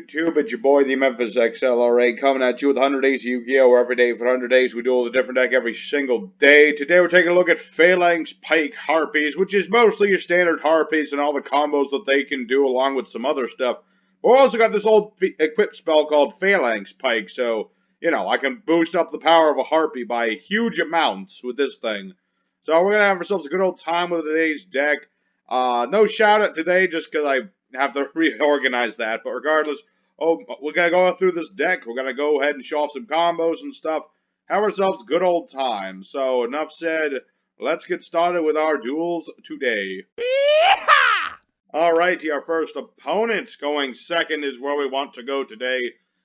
YouTube? It's your boy, the Memphis XLRA, coming at you with 100 days of Yu-Gi-Oh! Every day for 100 days. We do a different deck every single day. Today we're taking a look at Phalanx Pike Harpies, which is mostly your standard Harpies and all the combos that they can do along with some other stuff. But we also got this old equipped spell called Phalanx Pike, so, you know, I can boost up the power of a Harpie by huge amounts with this thing. So we're going to have ourselves a good old time with today's deck. No shout out today just because I have to reorganize that, but regardless, we're going to go through this deck. We're going to go ahead and show off some combos and stuff. Have ourselves a good old time. So, enough said. Let's get started with our duels today. Alrighty, our first opponent going second is where we want to go today,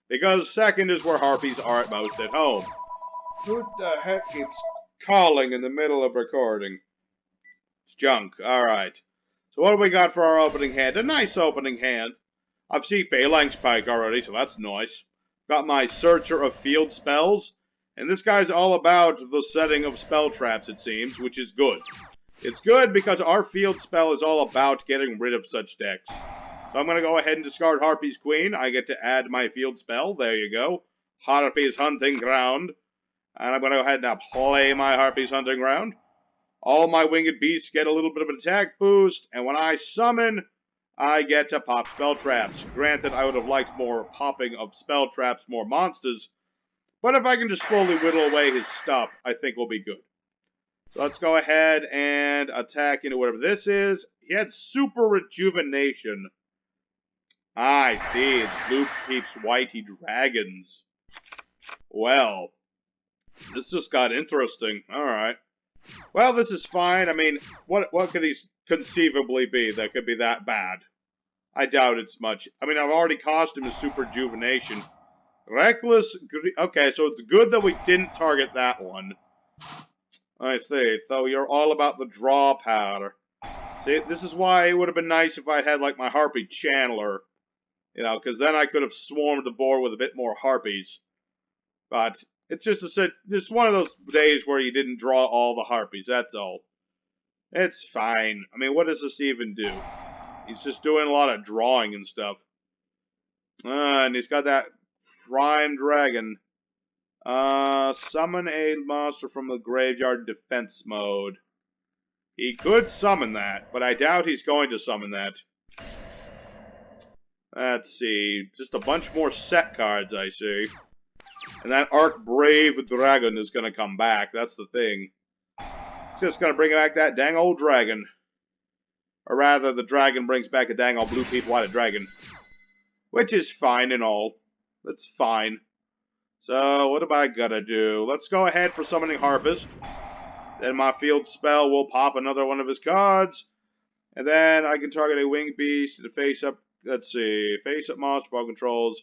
because second is where Harpies are at most at home. Who the heck keeps calling in the middle of recording? It's junk. Alright. So what do we got for our opening hand? A nice opening hand. I've seen Phalanx Pike already, so that's nice. Got my Searcher of Field Spells. And this guy's all about the setting of spell traps, it seems, which is good. It's good because our field spell is all about getting rid of such decks. So I'm going to go ahead and discard Harpie's Queen. I get to add my field spell. There you go. Harpie's Hunting Ground. And I'm going to go ahead and play my Harpie's Hunting Ground. All my winged beasts get a little bit of an attack boost, and when I summon, I get to pop spell traps. Granted, I would have liked more popping of spell traps, more monsters, but if I can just slowly whittle away his stuff, I think we'll be good. So let's go ahead and attack into whatever this is. He had Super Rejuvenation. I see, it's Blue Peeps Whitey Dragons. Well, this just got interesting. Alright. Well, this is fine. I mean, what could these conceivably be that could be that bad? I doubt it's much. I mean, I've already cost him a Super Rejuvenation. Reckless... Okay, so it's good that we didn't target that one. I see. So you're all about the draw powder. See, this is why it would have been nice if I had, like, my Harpie Channeler. You know, because then I could have swarmed the board with a bit more Harpies. But... it's just one of those days where you didn't draw all the Harpies, that's all. It's fine. I mean, what does this even do? He's just doing a lot of drawing and stuff. And he's got that Prime Dragon. Summon a monster from the graveyard defense mode. He could summon that, but I doubt he's going to summon that. Let's see. Just a bunch more set cards, I see. And that Arc Brave Dragon is going to come back. That's the thing. It's just going to bring back that dang old dragon. Or rather, the dragon brings back a dang old blue peep white dragon. Which is fine and all. That's fine. So, what am I going to do? Let's go ahead for summoning Harpist. Then my field spell will pop another one of his cards. And then I can target a winged beast to face up... let's see. Face up monster ball controls.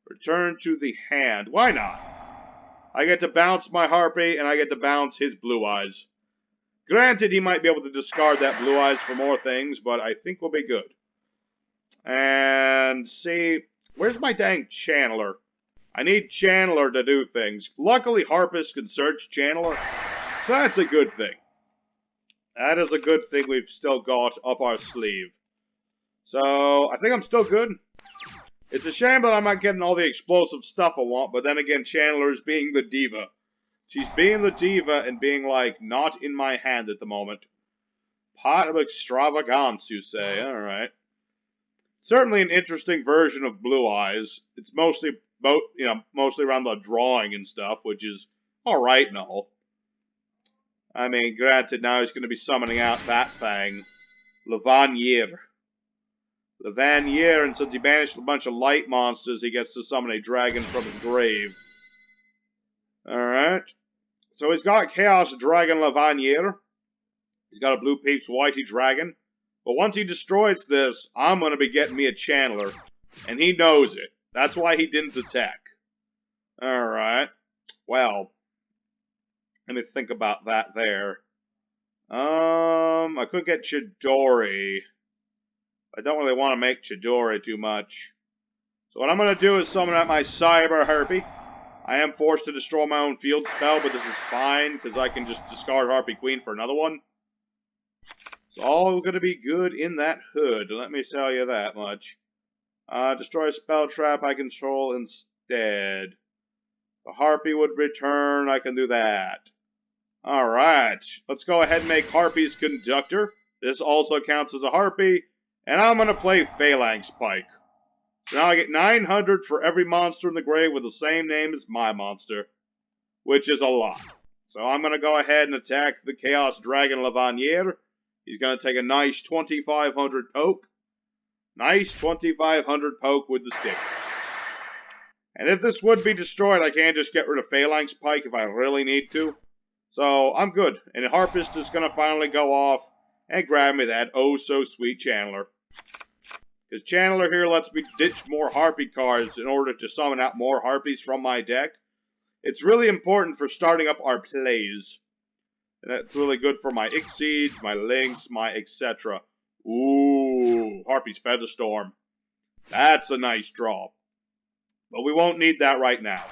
Return to the hand. Why not? I get to bounce my Harpie, and I get to bounce his Blue Eyes. Granted, he might be able to discard that Blue Eyes for more things, but I think we'll be good. And, see, where's my dang Channeler? I need Channeler to do things. Luckily, Harpist can search Channeler, so that's a good thing. That is a good thing we've still got up our sleeve. So, I think I'm still good. It's a shame that I'm not getting all the explosive stuff I want, but then again, Chandler's being the diva. She's being the diva and being, like, not in my hand at the moment. Pot of extravagance, you say. Alright. Certainly an interesting version of Blue Eyes. It's mostly, mostly around the drawing and stuff, which is alright and all. I mean, granted, now he's going to be summoning out that thing. Lavanier. Lavanier, and since he banished a bunch of light monsters, he gets to summon a dragon from his grave. Alright. So he's got Chaos Dragon Lavanier. He's got a Blue Peeps Whitey Dragon. But once he destroys this, I'm going to be getting me a Channeler. And he knows it. That's why he didn't attack. Alright. Well. Let me think about that there. I could get Chidori. I don't really want to make Chidori too much. So what I'm going to do is summon out my Cyber Harpie. I am forced to destroy my own field spell, but this is fine, because I can just discard Harpie Queen for another one. It's all going to be good in that hood, let me tell you that much. Destroy a spell trap I control instead. The Harpie would return. I can do that. Alright. Let's go ahead and make Harpie's Conductor. This also counts as a Harpie. And I'm going to play Phalanx Pike. So now I get 900 for every monster in the grave with the same name as my monster. Which is a lot. So I'm going to go ahead and attack the Chaos Dragon Lavanier. He's going to take a nice 2500 poke. Nice 2500 poke with the stick. And if this would be destroyed, I can just get rid of Phalanx Pike if I really need to. So I'm good. And Harpist is going to finally go off and grab me that oh-so-sweet Channeler. Because Channeler here lets me ditch more Harpie cards in order to summon out more Harpies from my deck. It's really important for starting up our plays. And that's really good for my Exceeds, my Lynx, my etc. Ooh, Harpie's Featherstorm. That's a nice draw. But we won't need that right now.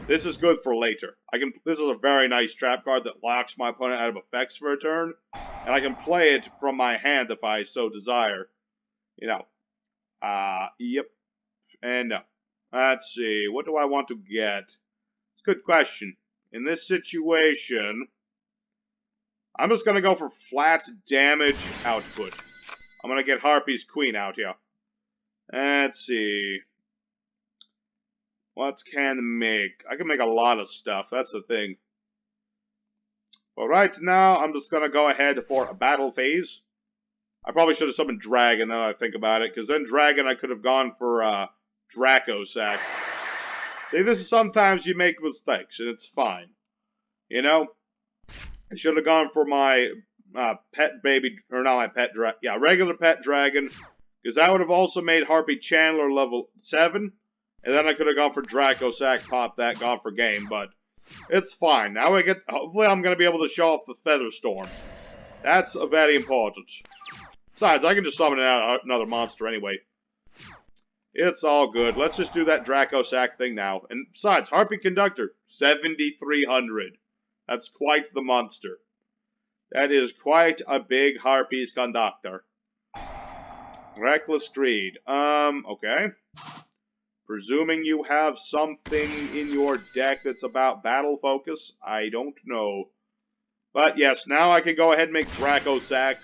This is good for later. This is a very nice trap card that locks my opponent out of effects for a turn. And I can play it from my hand if I so desire. You know. Yep. And no. Let's see. What do I want to get? It's a good question. In this situation, I'm just going to go for flat damage output. I'm going to get Harpie's Queen out here. Let's see. What can I make? I can make a lot of stuff. That's the thing. But right now, I'm just going to go ahead for a battle phase. I probably should have summoned Dragon now that I think about it. Because then Dragon, I could have gone for Draco Sack. See, this is sometimes you make mistakes, and it's fine. You know? I should have gone for my pet baby, or not my pet dragon. Yeah, regular pet dragon. Because that would have also made Harpie Chandler level 7. And then I could have gone for Draco Sack, pop that, gone for game. But it's fine. Now hopefully I'm going to be able to show off the Featherstorm. That's very important. Besides, I can just summon out another monster anyway. It's all good. Let's just do that Draco Sack thing now. And besides, Harpie Conductor, 7,300. That's quite the monster. That is quite a big Harpie's Conductor. Reckless Greed. Okay. Presuming you have something in your deck that's about battle focus, I don't know. But yes, now I can go ahead and make Draco Sack.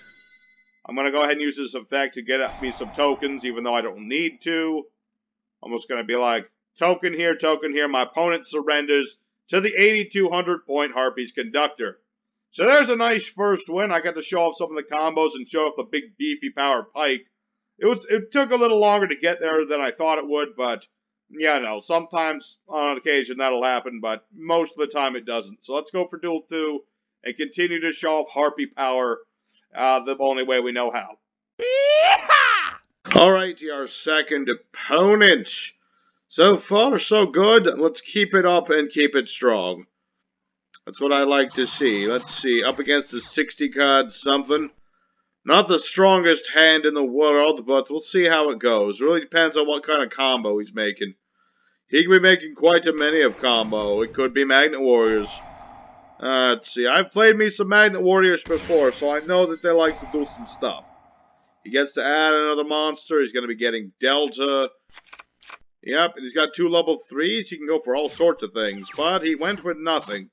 I'm going to go ahead and use this effect to get me some tokens, even though I don't need to. I'm just going to be like, token here, my opponent surrenders to the 8,200 point Harpie's Conductor. So there's a nice first win. I got to show off some of the combos and show off the big beefy power Pike. It took a little longer to get there than I thought it would, but yeah, no, sometimes on occasion that'll happen, but most of the time it doesn't. So let's go for duel 2 and continue to show off Harpie power the only way we know how. Alright, our second opponent. So far, so good. Let's keep it up and keep it strong. That's what I like to see. Let's see, up against the 60 card something. Not the strongest hand in the world, but we'll see how it goes. Really depends on what kind of combo he's making. He could be making quite a many of combo. It could be Magnet Warriors. Let's see, I've played me some Magnet Warriors before, so I know that they like to do some stuff. He gets to add another monster. He's going to be getting Delta. Yep, and he's got 2 level 3s. He can go for all sorts of things, but he went with nothing.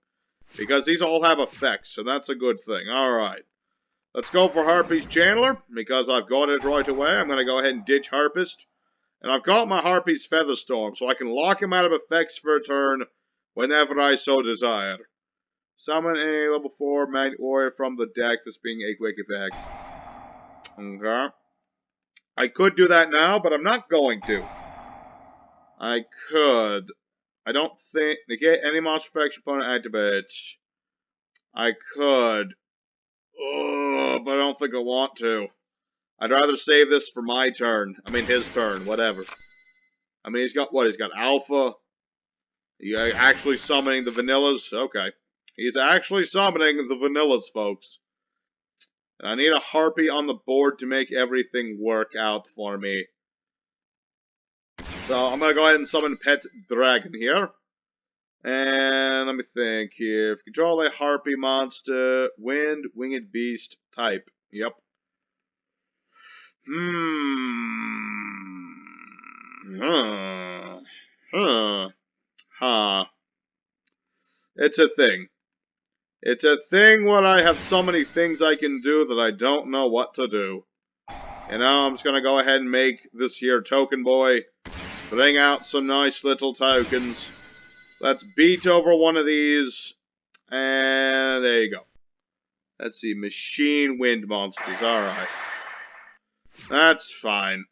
Because these all have effects, so that's a good thing. Alright. Let's go for Harpie's Chandler, because I've got it right away. I'm going to go ahead and ditch Harpist. And I've got my Harpie's Featherstorm, so I can lock him out of effects for a turn whenever I so desire. Summon a level 4 Magnet Warrior from the deck, this being a quick effect. Okay. I could do that now, but I'm not going to. I could. I don't think... Negate any monster effects opponent activates. I could. Oh, but I don't think I want to. I'd rather save this for my turn. I mean, his turn, whatever. I mean, he's got what? He's got Alpha. He's actually summoning the Vanillas? Okay. He's actually summoning the Vanillas, folks. And I need a Harpie on the board to make everything work out for me. So, I'm going to go ahead and summon Pet Dragon here. And let me think here. If you control a Harpie monster, Wind, Winged Beast, type. Yep. It's a thing. It's a thing when I have so many things I can do that I don't know what to do. You know, I'm just gonna go ahead and make this here token boy bring out some nice little tokens. Let's beat over one of these. And there you go. Let's see, machine wind monsters. Alright. That's fine.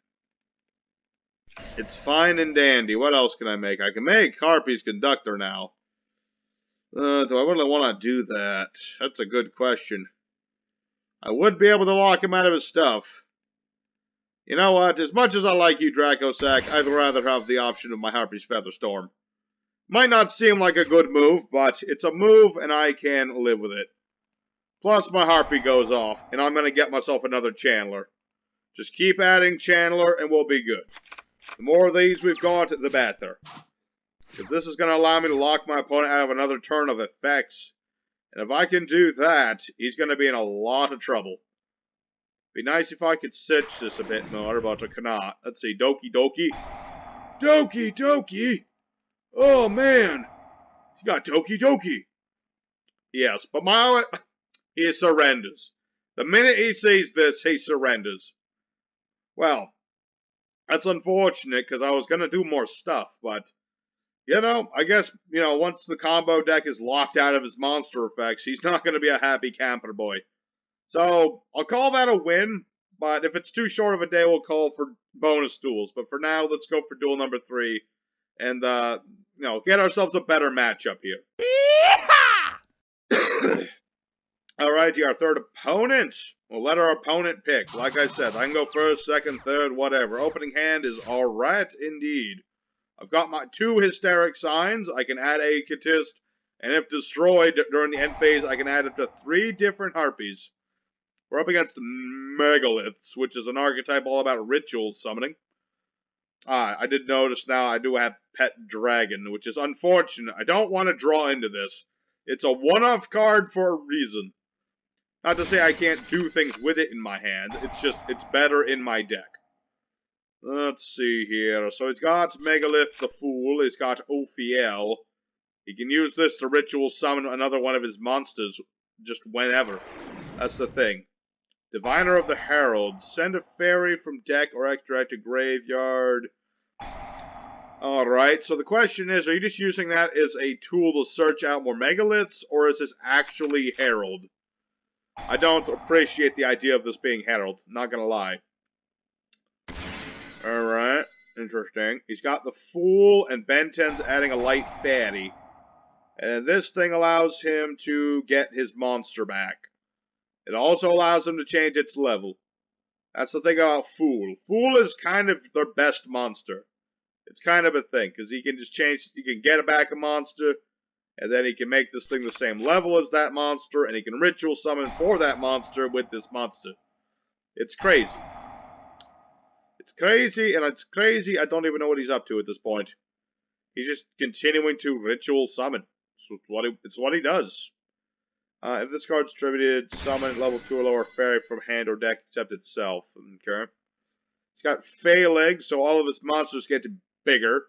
It's fine and dandy. What else can I make? I can make Harpie's conductor now. Do I really want to do that? That's a good question. I would be able to lock him out of his stuff. You know what? As much as I like you, Dracosack, I'd rather have the option of my Harpie's Featherstorm. Might not seem like a good move, but it's a move and I can live with it. Plus my Harpie goes off, and I'm going to get myself another Chandler. Just keep adding Chandler and we'll be good. The more of these we've got, the better. Because this is going to allow me to lock my opponent out of another turn of effects. And if I can do that, he's going to be in a lot of trouble. Be nice if I could stitch this a bit more, but I cannot. Let's see, Doki Doki. Doki Doki! Oh man! He got Doki Doki! Yes, but he surrenders. The minute he sees this, he surrenders. Well, that's unfortunate, because I was going to do more stuff, but, you know, I guess, you know, once the combo deck is locked out of his monster effects, he's not going to be a happy camper boy. So, I'll call that a win, but if it's too short of a day, we'll call for bonus duels. But for now, let's go for duel number 3, and, you know, get ourselves a better matchup here. Alrighty, our third opponent. We'll let our opponent pick. Like I said, I can go first, second, third, whatever. Opening hand is alright indeed. I've got my 2 hysteric signs. I can add a Catist, and if destroyed during the end phase, I can add up to 3 different Harpies. We're up against Megaliths, which is an archetype all about ritual summoning. I did notice now I do have Pet Dragon, which is unfortunate. I don't want to draw into this. It's a one-off card for a reason. Not to say I can't do things with it in my hand. It's just, it's better in my deck. Let's see here. So he's got Megalith the Fool. He's got Ophiel. He can use this to ritual summon another one of his monsters just whenever. That's the thing. Diviner of the Herald. Send a fairy from deck or extract to graveyard. Alright, so the question is, are you just using that as a tool to search out more Megaliths, or is this actually Herald? I don't appreciate the idea of this being Herald, not gonna lie. Alright, interesting. He's got the Fool, and Ben 10's adding a light fatty. And this thing allows him to get his monster back. It also allows him to change its level. That's the thing about Fool. Fool is kind of their best monster. It's kind of a thing, because he can just change, he can get back a monster, and then he can make this thing the same level as that monster, and he can ritual summon for that monster with this monster. It's crazy. It's crazy, and it's crazy, I don't even know what he's up to at this point. He's just continuing to ritual summon. It's what he does. If this card's distributed, summon level 2 or lower fairy from hand or deck except itself. Okay. He's got Phalanx, so all of his monsters get bigger.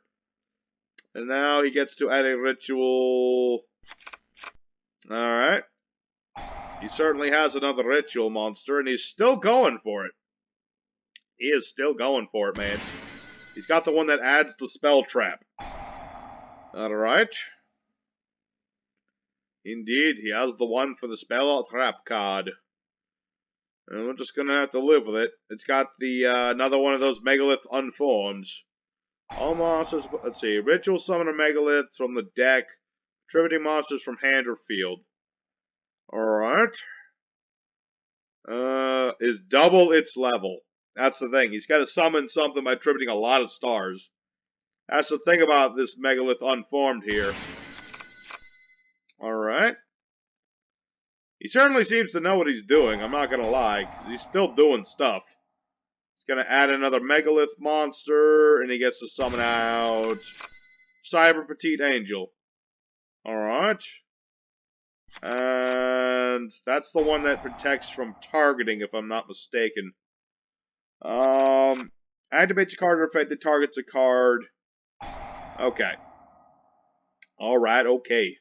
And now he gets to add a ritual. Alright. He certainly has another ritual monster, and he's still going for it. He is still going for it, man. He's got the one that adds the spell trap. Alright. Indeed, he has the one for the spell trap card. And we're just gonna have to live with it. It's got the, another one of those Megalith unforms. All monsters, let's see, ritual summon a Megalith from the deck, contributing monsters from hand or field. Alright. Is double its level. That's the thing. He's got to summon something by attributing a lot of stars. That's the thing about this Megalith unformed here. Alright. He certainly seems to know what he's doing, I'm not gonna lie, because he's still doing stuff. He's gonna add another Megalith monster, and he gets to summon out Cyber Petite Angel. Alright. And that's the one that protects from targeting, if I'm not mistaken. Activates a card or effect that targets a card. Okay. Alright, okay.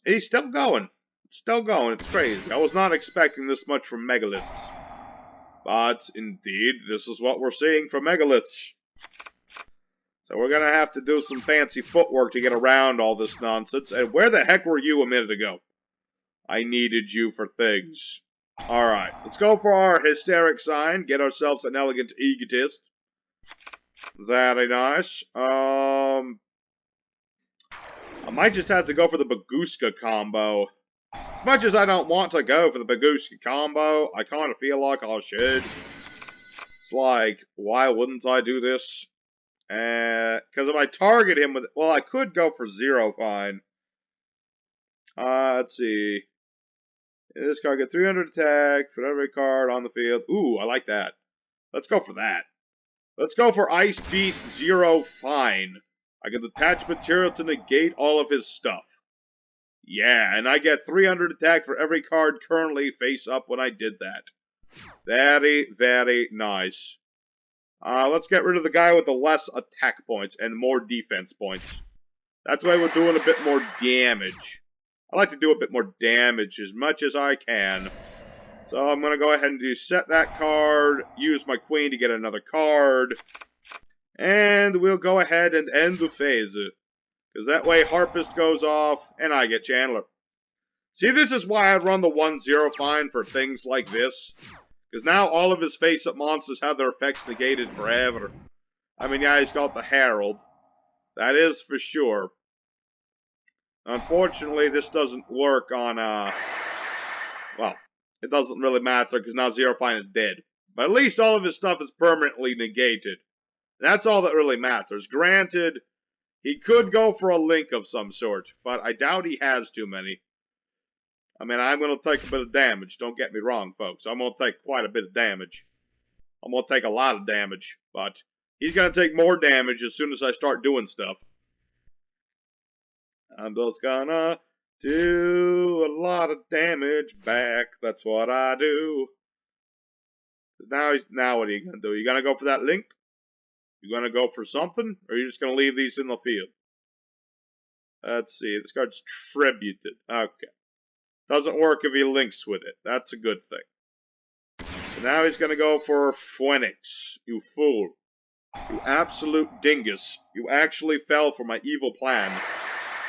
He's still going. Still going. It's crazy. I was not expecting this much from Megaliths. But, indeed, this is what we're seeing from Megaliths. So we're gonna have to do some fancy footwork to get around all this nonsense. And where the heck were you a minute ago? I needed you for things. Alright, let's go for our hysteric sign. Get ourselves an elegant egotist. Very nice. I might just have to go for the Baguska combo. As much as I don't want to go for the Baguska combo, I kind of feel like I should. It's like, why wouldn't I do this? Because if I target him with... Well, I could go for Zero Fine. Let's see. This card get 300 attack for every card on the field. Ooh, I like that. Let's go for that. Let's go for Ice Beast Zero Fine. I can attach material to negate all of his stuff. Yeah, and I get 300 attack for every card currently face up when I did that. Very, very nice. Let's get rid of the guy with the less attack points and more defense points. That's why we're doing a bit more damage. I like to do a bit more damage as much as I can. So I'm going to go ahead and set that card, use my queen to get another card, and we'll go ahead and end the phase. Because that way Harpist goes off, and I get Chandler. See, this is why I run the 1-0 fine for things like this. Because now all of his face-up monsters have their effects negated forever. I mean, yeah, he's got the Herald. That is for sure. Unfortunately, this doesn't work on, well, it doesn't really matter because now Zero Fine is dead. But at least all of his stuff is permanently negated. That's all that really matters. Granted, he could go for a link of some sort, but I doubt he has too many. I mean, I'm going to take a bit of damage. Don't get me wrong, folks. I'm going to take quite a bit of damage. I'm going to take a lot of damage, but he's going to take more damage as soon as I start doing stuff. I'm just gonna do a lot of damage back. That's what I do. Because now what are you going to do? You going to go for that link? You going to go for something? Or are you just going to leave these in the field? Let's see. This card's tributed. Okay. Doesn't work if he links with it. That's a good thing. So now he's going to go for Phalanx. You fool. You absolute dingus. You actually fell for my evil plan.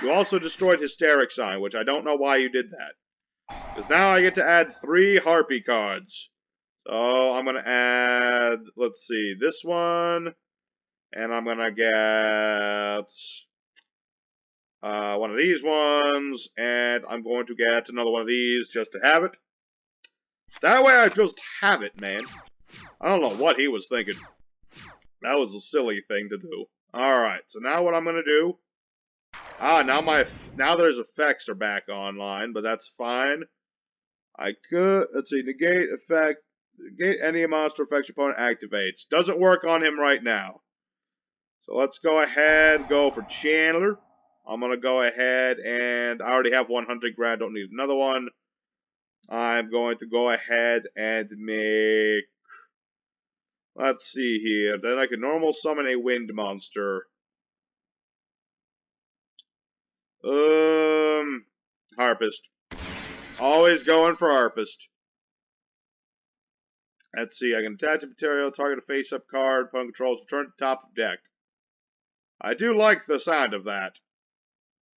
You also destroyed Hysteric Sign, which I don't know why you did that. Because now I get to add 3 Harpie cards. So I'm going to add, let's see, this one. And I'm going to get one of these ones. And I'm going to get another one of these just to have it. That way I just have it, man. I don't know what he was thinking. That was a silly thing to do. Alright, so now what I'm going to do. Now there's effects are back online, but that's fine. I could, let's see, negate effect, negate any monster effects your opponent activates. Doesn't work on him right now. So let's go ahead, go for Chandler. I'm going to go ahead and I already have 100 grand, don't need another one. I'm going to go ahead and make, let's see here, then I can normal summon a wind monster. Harpist. Always going for Harpist. Let's see, I can attach a material, target a face-up card, opponent controls, return to top of deck. I do like the sound of that.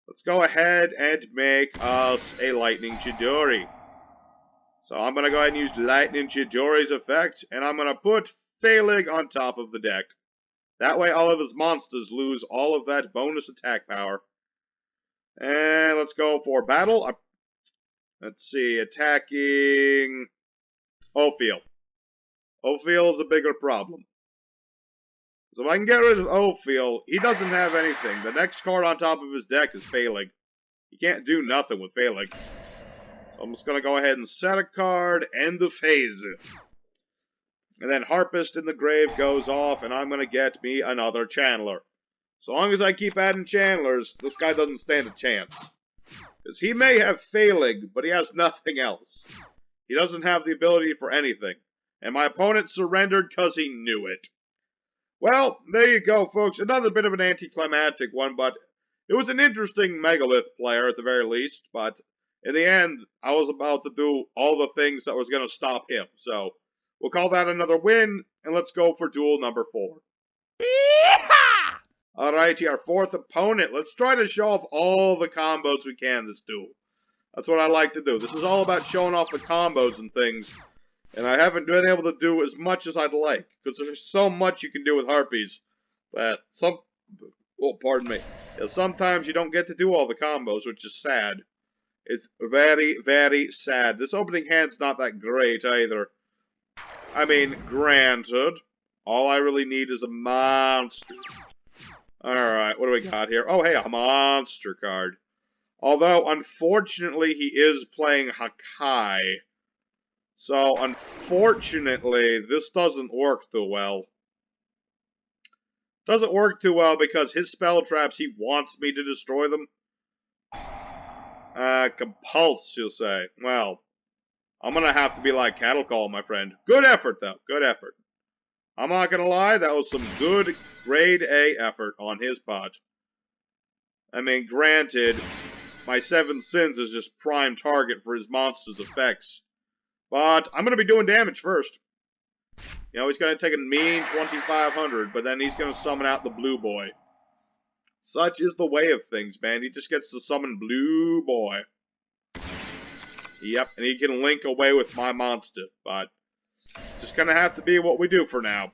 Let's go ahead and make us a Lightning Chidori. So I'm going to go ahead and use Lightning Chidori's effect, and I'm going to put Phalanx on top of the deck. That way all of his monsters lose all of that bonus attack power. And let's go for battle. Let's see, attacking Ophiel. Ophiel is a bigger problem. So if I can get rid of Ophiel, he doesn't have anything. The next card on top of his deck is Phalanx. He can't do nothing with Phalanx. So I'm just going to go ahead and set a card, end the phase. And then Harpist in the grave goes off, and I'm going to get me another Chandler. So long as I keep adding Chandlers, this guy doesn't stand a chance. Because he may have Phalanx, but he has nothing else. He doesn't have the ability for anything. And my opponent surrendered because he knew it. Well, there you go, folks. Another bit of an anticlimactic one, but it was an interesting Megalith player at the very least. But in the end, I was about to do all the things that was going to stop him. So we'll call that another win, and let's go for duel number 4. Alrighty, our fourth opponent. Let's try to show off all the combos we can this duel. That's what I like to do. This is all about showing off the combos and things. And I haven't been able to do as much as I'd like. Because there's so much you can do with Harpies. That pardon me. Yeah, sometimes you don't get to do all the combos, which is sad. It's very, very sad. This opening hand's not that great either. I mean, granted, all I really need is a monster. Alright, what do we got here? Oh, hey, a monster card. Although, unfortunately, he is playing Hawkeye. So, unfortunately, this doesn't work too well. Doesn't work too well because his spell traps, he wants me to destroy them. Compulse, you'll say. Well, I'm gonna have to be like Cattle Call, my friend. Good effort, though. Good effort. I'm not gonna lie, that was some good grade A effort on his part. I mean, granted, my 7 Sins is just prime target for his monster's effects. But I'm gonna be doing damage first. You know, he's gonna take a mean 2,500, but then he's gonna summon out the Blue Boy. Such is the way of things, man. He just gets to summon Blue Boy. Yep, and he can link away with my monster, but just gonna have to be what we do for now.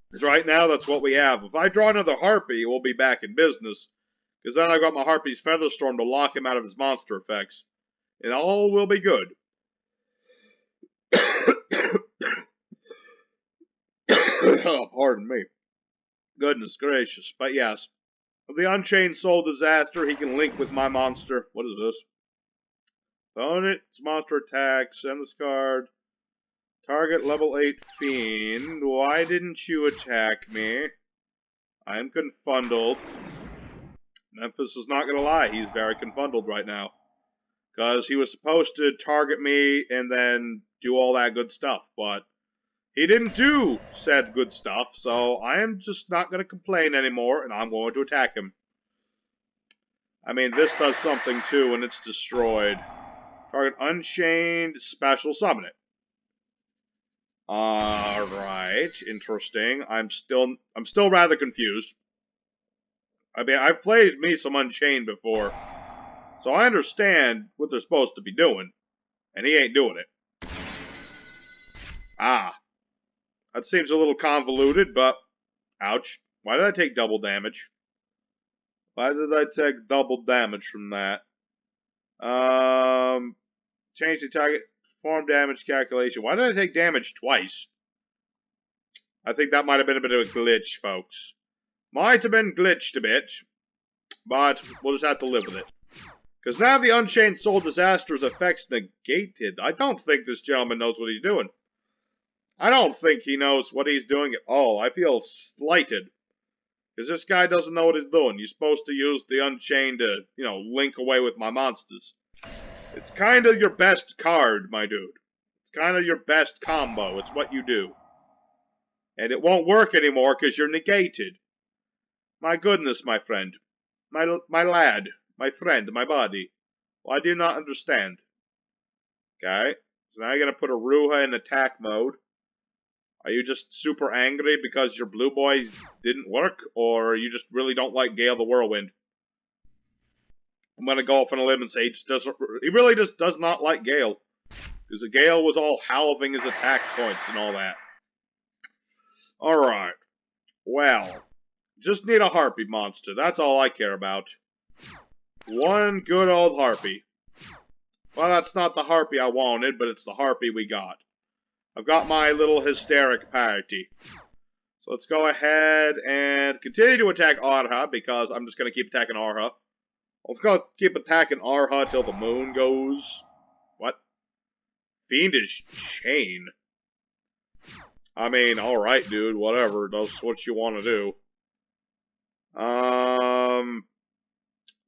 Because right now, that's what we have. If I draw another Harpie, we'll be back in business. Because then I've got my Harpie's Featherstorm to lock him out of his monster effects. And all will be good. Oh, pardon me. Goodness gracious. But yes. With the Unchained Soul Disaster, he can link with my monster. What is this? Opponent's monster attack. Send this card. Target level 8 Fiend. Why didn't you attack me? I am confundled. Memphis is not going to lie. He's very confundled right now. Because he was supposed to target me and then do all that good stuff. But he didn't do said good stuff. So I am just not going to complain anymore. And I'm going to attack him. I mean, this does something too. And it's destroyed. Target Unchained. Special summon it. Alright, interesting. I'm still rather confused. I mean, I've played me some Unchained before, so I understand what they're supposed to be doing, and he ain't doing it. Ah, that seems a little convoluted, but ouch. Why did I take double damage? Why did I take double damage from that? Change the target. Form damage calculation. Why did I take damage twice? I think that might have been a bit of a glitch, folks. Might have been glitched a bit. But we'll just have to live with it. Because now the Unchained Soul Disaster's effects negated. I don't think this gentleman knows what he's doing. I don't think he knows what he's doing at all. I feel slighted. Because this guy doesn't know what he's doing. You're supposed to use the Unchained to, link away with my monsters. It's kind of your best card, my dude. It's kind of your best combo. It's what you do. And it won't work anymore because you're negated. My goodness, my friend. My lad. My friend. My buddy. Well, I do not understand. Okay. So now you're going to put a Ruha in attack mode. Are you just super angry because your Blue Boys didn't work? Or you just really don't like Gale the Whirlwind? I'm going to go off on a limb and say he really just does not like Gale. Because Gale was all halving his attack points and all that. Alright. Well. Just need a Harpie monster. That's all I care about. One good old Harpie. Well, that's not the Harpie I wanted, but it's the Harpie we got. I've got my little hysteric party. So let's go ahead and continue to attack Arha, because I'm just going to keep attacking Arha. Let's go keep attacking Arha till the moon goes. What? Fiendish Chain. I mean, alright, dude, whatever. That's what you want to do.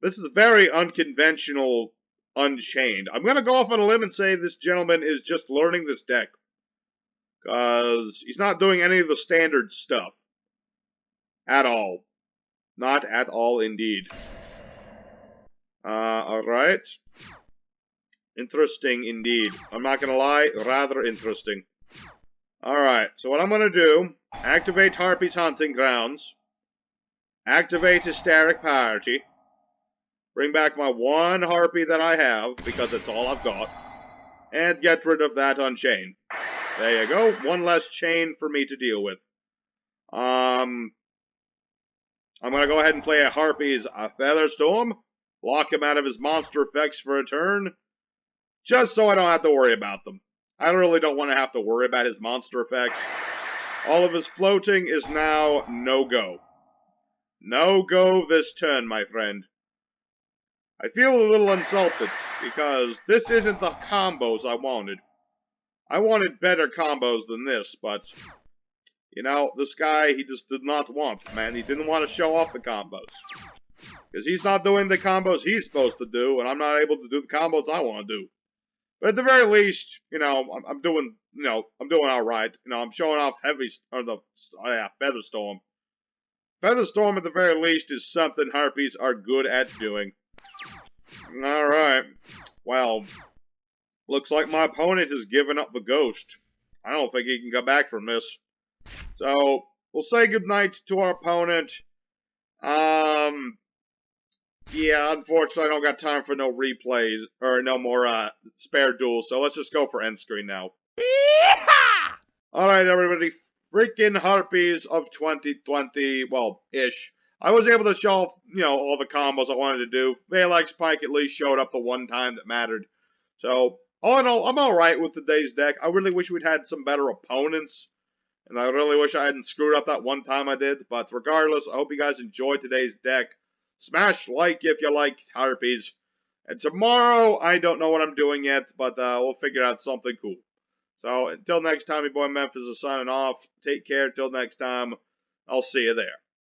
This is very unconventional Unchained. I'm going to go off on a limb and say this gentleman is just learning this deck. Because he's not doing any of the standard stuff. At all. Not at all, indeed. Alright. Interesting, indeed. I'm not gonna lie, rather interesting. Alright, so what I'm gonna do, activate Harpie's Hunting Grounds, activate Hysteric Party, bring back my one Harpie that I have, because it's all I've got, and get rid of that Unchained. There you go, one less chain for me to deal with. I'm gonna go ahead and play a Harpie's Featherstorm, lock him out of his monster effects for a turn, just so I don't have to worry about them. I really don't want to have to worry about his monster effects. All of his floating is now no-go. No-go this turn, my friend. I feel a little insulted, because this isn't the combos I wanted. I wanted better combos than this, but, you know, this guy, he just did not want, man. He didn't want to show off the combos. Because he's not doing the combos he's supposed to do, and I'm not able to do the combos I want to do. But at the very least, you know, I'm doing all right. You know, I'm showing off Featherstorm. Featherstorm, at the very least, is something Harpies are good at doing. All right. Well, looks like my opponent has given up the ghost. I don't think he can come back from this. So we'll say goodnight to our opponent. Yeah, unfortunately, I don't got time for no replays, or no more, spare duels, so let's just go for end screen now. Alright, everybody, freaking Harpies of 2020, well, ish. I was able to show off, you know, all the combos I wanted to do. Phalanx Pike at least showed up the one time that mattered. So, all in all, I'm alright with today's deck. I really wish we'd had some better opponents. And I really wish I hadn't screwed up that one time I did. But regardless, I hope you guys enjoyed today's deck. Smash like if you like Harpies. And tomorrow, I don't know what I'm doing yet, but we'll figure out something cool. So until next time, your boy Memphis is signing off. Take care. Till next time, I'll see you there.